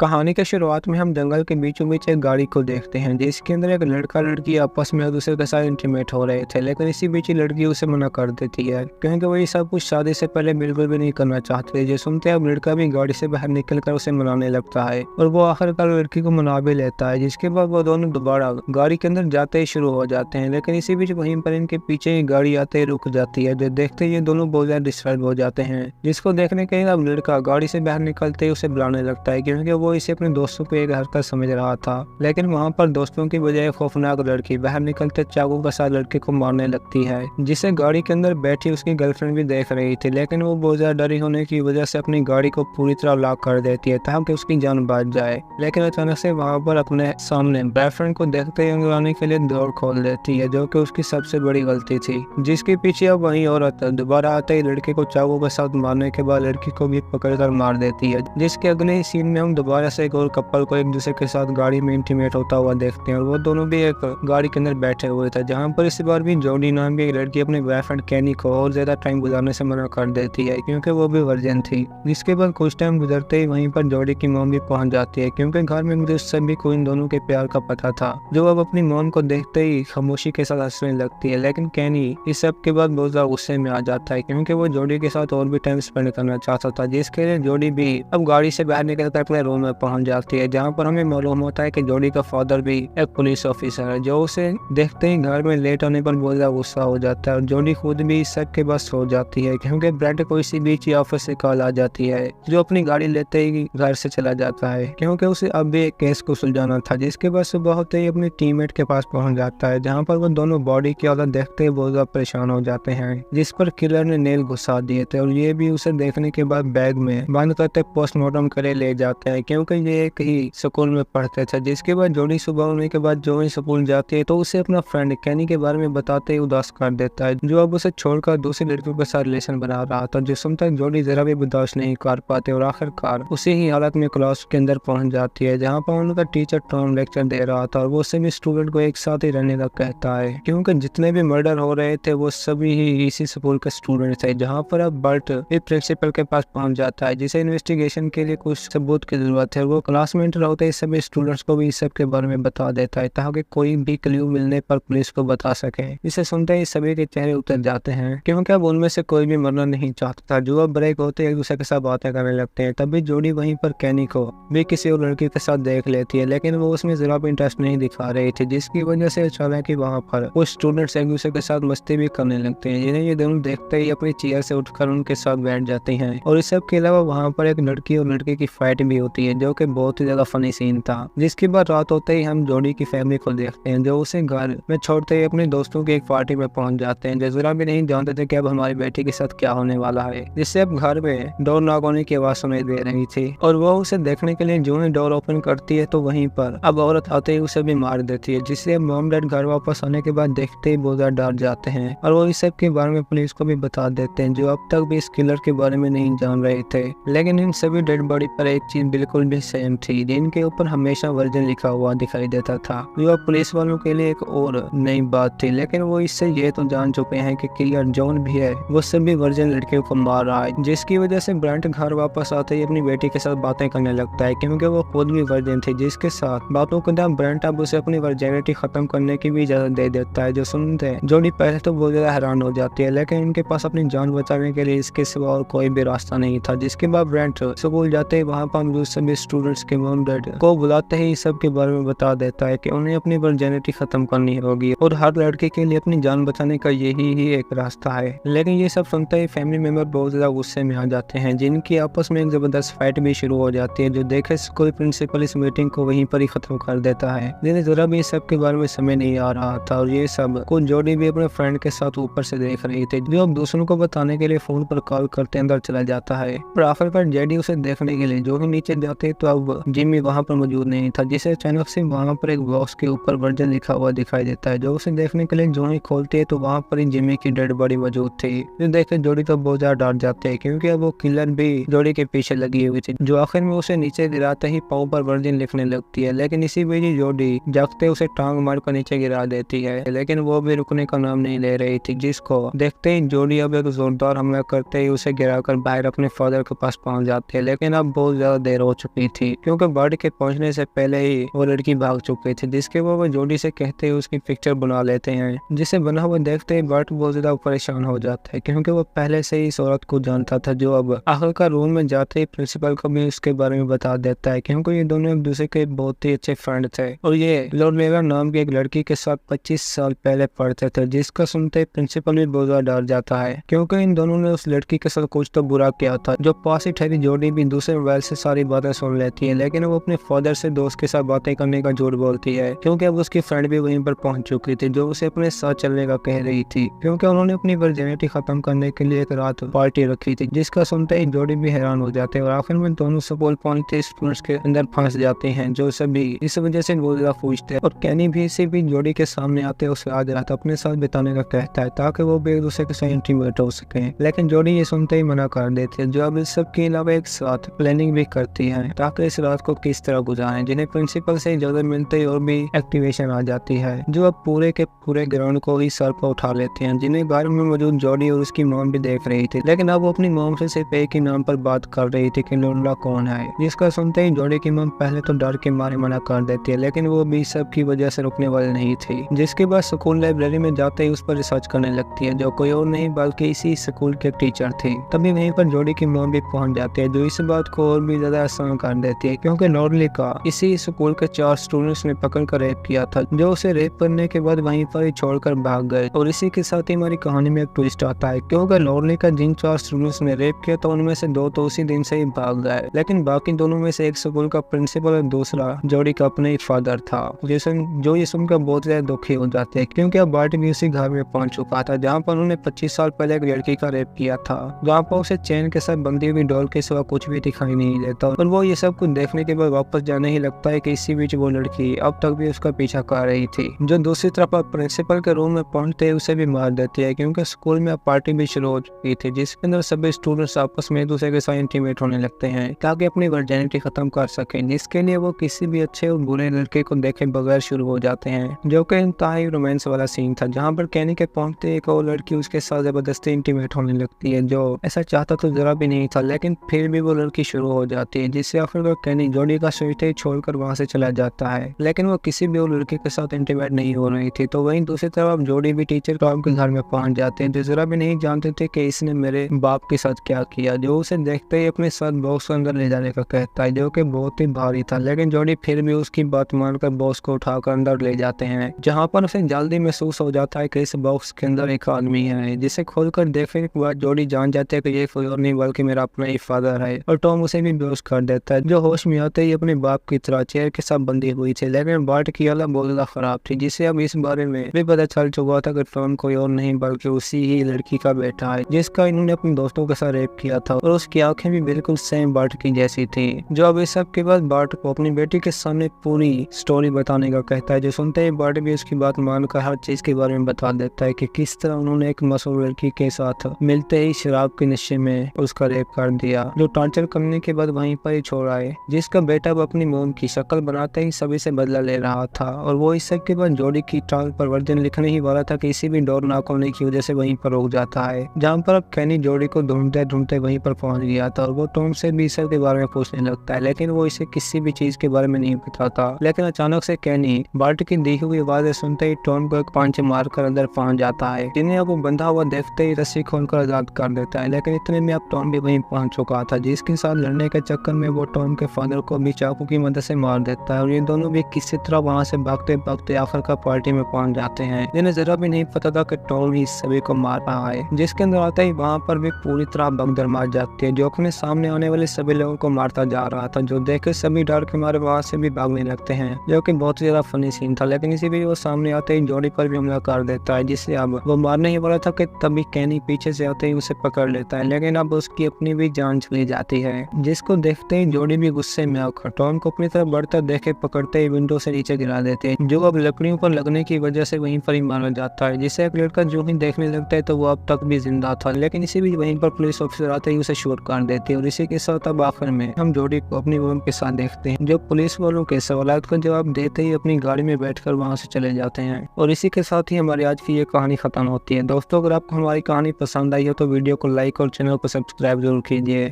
कहानी के शुरुआत में हम जंगल के बीचों बीच एक गाड़ी को देखते हैं जिसके अंदर एक लड़का लड़की आपस में एक दूसरे के साथ इंटीमेट हो रहे थे, लेकिन इसी बीच ही लड़की उसे मना कर देती है क्योंकि वो ये सब कुछ शादी से पहले बिल्कुल भी नहीं करना चाहते। जो सुनते हैं अब लड़का भी गाड़ी से बाहर निकलकर उसे मनाने लगता है और वो आखिरकार लड़की को मना भी लेता है, जिसके बाद वो दोनों दोबारा गाड़ी के अंदर जाते ही शुरू हो जाते हैं। लेकिन इसी बीच वहीं पर इनके पीछे ही गाड़ी आते ही रुक जाती है, जो देखते ही ये दोनों बहुत ज्यादा डिस्टर्ब हो जाते हैं, जिसको देखने के बाद लड़का गाड़ी से बाहर निकलते ही उसे बुलाने लगता है क्योंकि वो इसे अपने दोस्तों को एक हरकत समझ रहा था। लेकिन वहाँ पर दोस्तों की बजाय खौफनाक लड़की बाहर निकलते चाकू के साथ लड़के को मारने लगती है, जिसे गाड़ी के अंदर बैठी उसकी गर्लफ्रेंड भी देख रही थी। लेकिन वो बहुत ज्यादा डरी होने की वजह से अपनी गाड़ी को पूरी तरह लॉक कर देती है ताकि उसकी जान बच जाए। लेकिन अचानक से वहाँ पर अपने सामने बॉयफ्रेंड को देखते ही अंगड़ाने के लिए दौड़ खोल देती है, जो कि उसकी सबसे बड़ी गलती थी, जिसके पीछे अब वही औरत दोबारा आते ही लड़के को चाकू के साथ मारने के बाद लड़की को भी पकड़कर मार देती है। जिसके अगले सीन में हम दोबारा से एक और कपल को एक दूसरे के साथ गाड़ी में इंटीमेट होता हुआ देखते हैं और वो दोनों भी एक गाड़ी के अंदर बैठे हुए थे, जहाँ पर इस बार भी जोडी नाम की एक लड़की अपने बॉयफ्रेंड कैनी को और ज्यादा टाइम गुजारने से मना कर देती है क्योंकि वो भी वर्जिन थी। जिसके बाद कुछ टाइम गुजरते ही वहीं पर जोडी की मॉम भी पहुंच जाती है क्योंकि घर में मुझे सभी को इन दोनों के प्यार का पता था, जो अब अपनी मॉम को देखते ही खामोशी के साथ हंसने लगती है। लेकिन कैनी इस सब के बाद बहुत ज्यादा गुस्से में आ जाता है क्योंकि वो जोडी के साथ और भी टाइम स्पेंड करना चाहता था, जिसके लिए जोडी भी अब गाड़ी से बाहर निकलकर अपने रूम में पहुंच जाती है, जहाँ पर हमें मालूम होता है कि जोडी का फादर भी एक पुलिस ऑफिसर है, जो उसे देखते ही घर में लेट होने पर बहुत ज्यादा गुस्सा हो जाता है और जोडी खुद भी इस सब के बस हो जाती है क्योंकि ब्रेड को इसी बीच ही ऑफिस से कॉल आ जाती है, जो अपनी गाड़ी लेते ही घर से चला जाता है क्योंकि उसे अब भी एक केस को सुलझाना था। जिसके बाद सुबह होते ही अपने टीममेट के पास पहुंच जाता है, जहाँ पर वो दोनों बॉडी की हालत देखते ही बहुत ज्यादा परेशान हो जाते हैं, जिस पर किलर ने नेल घुसा दिए थे और ये भी उसे देखने के बाद बैग में बंद करते पोस्टमार्टम करे ले जाते हैं क्योंकि ये एक ही स्कूल में पढ़ते थे। जिसके बाद जोडी सुबह होने के बाद जो ही स्कूल जाती है तो उसे अपना फ्रेंड कैनी के बारे में बताते ही उदास कर देता है, जो अब उसे छोड़कर दूसरी लड़कियों के साथ रिलेशन बना रहा था, जिसम तक जोडी जरा भी बर्दाश्त नहीं कर पाते और आखिरकार उसी ही हालत में क्लास के अंदर पहुंच जाती है, जहाँ पर उनका टीचर टर्म लेक्चर दे रहा था और वो सभी स्टूडेंट को एक साथ ही रहने का कहता है क्योंकि जितने भी मर्डर हो रहे थे वो सभी ही इसी स्कूल के स्टूडेंट थे। जहाँ पर अब बर्ट प्रिंसिपल के पास पहुंच जाता है, जिसे इन्वेस्टिगेशन के लिए कुछ सबूत की जरूरत है। वो क्लास में एंटर होते ही सभी स्टूडेंट्स को भी इस सब के बारे में बता देता है ताकि कोई भी क्लू मिलने पर पुलिस को बता सके। इसे सुनते ही सभी के चेहरे उतर जाते हैं क्योंकि अब उनमें से कोई भी मरना नहीं चाहता था। जो अब ब्रेक होते एक दूसरे के साथ बातें करने लगते हैं, तभी जोडी वहीं पर कैनी को भी किसी और लड़की के साथ देख लेती है, लेकिन वो उसमें जरा भी इंटरेस्ट नहीं दिखा रही थी, जिसकी वजह से अचानक ही वहाँ पर कुछ स्टूडेंट्स एक दूसरे के साथ मस्ती भी करने लगते हैं, जिन्हें ये दोनों देखते ही अपनी चेयर से उठकर उनके साथ बैठ जाते हैं। और इस सब के अलावा वहाँ पर एक लड़की और लड़के की फाइट भी होती है, जो कि बहुत ही ज्यादा फनी सीन था। जिसके बाद रात होते ही हम जोडी की फैमिली को देखते हैं, जो उसे घर में छोड़ते ही अपने दोस्तों की एक पार्टी में पहुंच जाते हैं, जो जरा भी नहीं जानते थे कि अब हमारी बेटी के साथ क्या होने वाला है। जिससे अब घर में डोर नॉक होने की आवाज सुनाई दे रही थी और वो उसे देखने के लिए जो ही डोर ओपन करती है तो वहीं पर अब औरत आते ही उसे भी मार देती है, जिससे मॉम डैड घर वापस आने के बाद देखते ही बहुत ज्यादा डर जाते हैं और वो इस सब के बारे में पुलिस को भी बता देते हैं, जो अब तक भी इस किलर के बारे में नहीं जान रहे थे। लेकिन इन सभी डेड बॉडी पर एक चीज बिल्कुल भी सेम थी, जिनके ऊपर हमेशा वर्जन लिखा हुआ दिखाई देता था, जो अब पुलिस वालों के लिए एक और नई बात थी। लेकिन वो इससे ये तो जान चुके हैं कि किलर जॉन भी है, वो सभी वर्जन लड़कियों को मार रहा है, जिसकी वजह से ब्रेंट घर वापस आते ही अपनी बेटी के साथ बातें करने लगता है क्योंकि वो खुद भी वर्जन थी, जिसके साथ बातों के दौरान ब्रेंट अब उसे अपनी वर्जिनिटी खत्म करने की भी इजाजत दे देता है। जो सुनते जोडी पहले तो बहुत ज्यादा हैरान हो जाती है, लेकिन इनके पास अपनी जान बचाने के लिए इसके सिवा और कोई भी रास्ता नहीं था। जिसके बाद ब्रेंट स्कूल जाते ही वहाँ पर मौजूद सभी स्टूडेंट्स के मॉम डैड को बुलाते ही सब के बारे में बता देता है कि उन्हें अपनी वर्जिनिटी खत्म करनी होगी और हर लड़के के लिए अपनी जान बचाने का यही ही एक रास्ता है। लेकिन ये सब सुनते ही फैमिली मेंबर बहुत ज्यादा गुस्से में आ जाते हैं, जिनकी आपस में एक जबरदस्त फाइट भी शुरू हो जाती है, जो देखे स्कूल प्रिंसिपल इस मीटिंग को वहीं पर ही खत्म कर देता है, जिन्हें जरा भी इस सब के बारे में समझ नहीं आ रहा था और ये सब कुछ जोडी भी अपने फ्रेंड के साथ ऊपर से देख रही थी, जो अब दूसरों को बताने के लिए फोन पर कॉल करते अंदर चला जाता है। और आखिरकार जेडी उसे देखने के लिए जो ही नीचे जाते तो अब जिमी वहाँ पर मौजूद नहीं था, जिसे अचानक से वहाँ पर एक बॉक्स के ऊपर वर्जन लिखा हुआ दिखाई देता है, जो उसे देखने के लिए जो ही खोलती है तो वहाँ पर ही जिमी की डेड बॉडी मौजूद थी। जो देखकर जोडी तो बहुत ज्यादा डर जाते हैं क्योंकि अब वो किलर भी जोडी के पीछे लगी हुई थी, जो आखिर में उसे नीचे गिराते ही पाँव पर वर्जन लिखने लगती है। लेकिन इसी बीच जोडी जागते उसे टांग मार कर नीचे गिरा देती है, लेकिन वो भी रुकने का नाम नहीं ले रही थी, जिसको देखते ही जोडी अब एक जोरदार हमला करते ही उसे गिराकर बाहर अपने फादर के पास पहुंच जाती है। लेकिन अब बहुत ज्यादा देर हो चुकी चुकी थी, क्योंकि बर्ट के पहुंचने से पहले ही वो लड़की भाग चुकी थी, जिसके बाद वो जोडी से कहते ही उसकी पिक्चर बना लेते हैं, जिसे बना हुआ देखते ही बर्ट बहुत ज्यादा परेशान हो जाता है, क्योंकि वो पहले से ही इस औरत को जानता था, जो अब आखिरकार रूम में जाते ही प्रिंसिपल को भी उसके बारे में बता देता है, क्योंकि ये दोनों एक दूसरे के बहुत ही अच्छे फ्रेंड थे और ये लॉर्ड वेगा नाम की एक लड़की के साथ 25 साल पहले पढ़ते थे, जिसका सुनते ही प्रिंसिपल भी बहुत ज्यादा डर जाता है, क्योंकि इन दोनों ने उस लड़की के साथ कुछ तो बुरा किया था। जो पास ही ठहरी जोडी भी दूसरे मोबाइल से सारी बातें सुन लेती है, लेकिन वो अपने फादर से दोस्त के साथ बातें करने का झूठ बोलती है, क्योंकि अब उसकी फ्रेंड भी वहीं पर पहुंच चुकी थी, जो उसे अपने साथ चलने का कह रही थी, क्योंकि उन्होंने अपनी वर्जिनिटी खत्म करने के लिए एक रात पार्टी रखी थी, जिसका सुनते ही जोडी भी हैरान हो जाते हैं और आखिर में दोनों स्कूल पहुंचते स्टूडेंट्स के अंदर फंस जाते हैं, जो सभी इस वजह से बहुत ज्यादा पूछते हैं और कैनी भी इसी भी जोडी के सामने आते उसे आज रात अपने साथ बिताने का कहता है, ताकि वो भी एक दूसरे के साथ इंटीमेट हो सके, लेकिन जोडी ये सुनते ही मना कर देती है, जो अब इस सब के अलावा एक साथ प्लानिंग भी करती है ताकि इस रात को किस तरह गुजारें, जिन्हें प्रिंसिपल से इजाजत मिलते ही और भी एक्टिवेशन आ जाती है, जो अब पूरे के पूरे ग्राउंड को ही सर पर उठा लेते हैं, जिन्हें घर में मौजूद जोडी और उसकी मॉम भी देख रही थी, लेकिन अब वो अपनी मॉम से सिर्फ एक ही नाम पर बात कर रही थी कि लोला कौन है, जिसका सुनते ही जोडी की मॉम पहले तो डर के मारे मना कर देती है, लेकिन वो भी सब की वजह से रुकने वाली नहीं थी, जिसके बाद स्कूल लाइब्रेरी में जाते ही उस पर रिसर्च करने लगती है, जो कोई और नहीं बल्कि इसी स्कूल के टीचर थे। तभी वहीं पर जोडी की मॉम भी पहुंच जाती है, जो इस बात को और भी ज्यादा आसान कर देती है, क्योंकि नॉर्ली का इसी स्कूल के 4 स्टूडेंट्स ने पकड़ कर रेप किया था, जो उसे रेप करने के बाद वहीं पर ही छोड़कर भाग गए। और इसी के साथ ही हमारी कहानी में एक ट्विस्ट आता है, क्योंकि नॉर्ली का जिन 4 स्टूडेंट्स ने रेप किया था उनमें से 2 तो उसी दिन से ही भाग गए, लेकिन बाकी दोनों में से एक स्कूल का प्रिंसिपल और दूसरा जोडी का अपना ही फादर था, जो ये सुनकर बहुत ज्यादा दुखी हो जाते हैं, क्योंकि अब बर्ट भी उसी घर में पहुंच चुका था जहाँ पर उन्होंने 25 साल पहले एक लड़की का रेप किया था, जहाँ पर उसे चैन के साथ बंधी हुई डॉल के सिवा कुछ भी दिखाई नहीं देता, और वो ये सब कुछ देखने के बाद वापस जाने ही लगता है कि इसी बीच वो लड़की अब तक भी उसका पीछा कर रही थी, जो दूसरी तरफ अब प्रिंसिपल के रूम में पहुंचते उसे भी मार देती है, क्योंकि स्कूल में अब पार्टी भी शुरू हो चुकी थी, जिसके अंदर सभी स्टूडेंट्स आपस में एक दूसरे के साथ इंटीमेट होने लगते हैं ताकि अपनी वर्जिनिटी खत्म कर सकें, जिसके लिए वो किसी भी अच्छे और बुरे लड़के को देखे बगैर शुरू हो जाते हैं, जो कि इंतहाई रोमांस वाला सीन था, जहाँ पर कैनी के पहुंचते एक और लड़की उसके साथ जबरदस्ती इंटीमेट होने लगती है, जो ऐसा चाहता तो जरा भी नहीं था, लेकिन फिर भी वो लड़की शुरू हो जाती है, जिससे आखिरकार कैनी जोडी का सोचते ही छोड़कर वहां से चला जाता है, लेकिन वो किसी भी और लड़के के साथ इंटीमेट नहीं हो रही थी। तो वहीं दूसरी तरफ जोडी भी टीचर टॉम के घर में पहुंच जाते हैं, जो जरा भी नहीं जानते थे कि इसने मेरे बाप के साथ क्या किया, जो उसे देखते ही अपने साथ बॉक्स को अंदर ले जाने का कहता है, जो कि बहुत ही भारी था, लेकिन जोडी फिर भी उसकी बात मानकर बॉक्स को उठाकर अंदर ले जाते हैं, जहाँ पर उसे जल्दी महसूस हो जाता है कि इस बॉक्स के अंदर एक आदमी है, जिसे खोलकर देखने के बाद जोडी जान जाते है कि ये कोई और नहीं बल्कि मेरा अपना ही फादर है, और टॉम उसे भी बेहोश कर देता है, जो होश में आते ही अपने बाप की तरह चेयर के साथ बंधी हुई थी, लेकिन बर्ट की हालत बहुत ज्यादा खराब थी, जिससे अब इस बारे में भी पता चल चुका था कि टॉम कोई और नहीं बल्कि उसी ही लड़की का बेटा है, जिसका इन्होंने अपने दोस्तों के साथ रेप किया था, और उसकी आंखें भी बिल्कुल सेम बर्ट की जैसी थी, जो अब इस सब के बाद बर्ट को अपनी बेटी के सामने पूरी स्टोरी बताने का कहता है, जो सुनते ही बर्ट भी उसकी बात मानकर हर चीज के बारे में बता देता है कि किस तरह उन्होंने एक मशहूर लड़की के साथ मिलते ही शराब के नशे में उसका रेप कर दिया, जो टॉर्चर करने के बाद वहीं पर ही छोड़ आए, जिसका बेटा अब अपनी मोम की शक्ल बनाते ही सभी से बदला ले रहा था, और वो इस सब के बाद जोडी की ट्रायल पर वर्जन लिखने ही वाला था कि किसी भी डोर ना खोलने की वजह से वहीं पर रुक जाता है, जहाँ पर अब कैनी जोडी को ढूंढते ढूंढते वहीं पर पहुंच गया था, और वो टॉम से भी सब के बारे में पूछने लगता है, लेकिन वो इसे किसी भी चीज के बारे में नहीं बताता, लेकिन अचानक से कैनी बर्ट की दी हुई आवाजें सुनते ही टॉम को एक पांच मारकर अंदर पहुंच जाता है, जिन्हें अब वो बंधा हुआ देखते ही रस्सी खोलकर आजाद कर देता है, लेकिन इतने में अब टॉम भी वहीं पहुंच चुका था, जिसके साथ लड़ने के चक्कर में वो टॉम के फादर को भी चाकू की मदद से मार देता है, और ये दोनों भी किसी तरह वहां से भागते भागते आखिरकार पार्टी में पहुंच जाते हैं, जिन्हें जरा भी नहीं पता था कि टॉम ही सभी को मार रहा है, जिसके अंदर आते ही वहां पर भी पूरी तरह भगदड़ मच जाती है, जो अपने सामने आने वाले सभी लोगों को मारता जा रहा था, जो देखे सभी डर के मारे वहां से भी भागने लगते हैं, जो कि बहुत ज्यादा फनी सीन था, लेकिन इसी बीच वो सामने आते ही जोडी पर भी हमला कर देता है, जिससे अब वो मारने ही वाला था कि तभी कैनी पीछे से आते ही उसे पकड़ लेता है, लेकिन अब उसकी अपनी भी जान चली जाती है, जिसको देखते ही जोडी भी गुस्से में आकर टॉम को अपनी तरफ बढ़ता देखे पकड़ते ही विंडो से नीचे गिरा देते हैं, जो अब लकड़ियों पर लगने की वजह से वहीं पर ही मारा जाता है, जिसे एक लड़का जो ही देखने लगता है तो वो अब तक भी जिंदा था, लेकिन इसी बीच वहीं पर पुलिस ऑफिसर आते ही उसे शूट कर देते हैं, और इसी के साथ अब आखिर में हम जोडी को अपनी मॉम के साथ देखते हैं, जो पुलिस वालों के सवालात का जवाब देते ही अपनी गाड़ी में बैठकर वहां से चले जाते हैं, और इसी के साथ ही हमारी आज की ये कहानी खत्म होती है। दोस्तों, अगर आपको हमारी कहानी पसंद आई हो तो वीडियो को लाइक और चैनल को सब्सक्राइब जरूर कीजिए।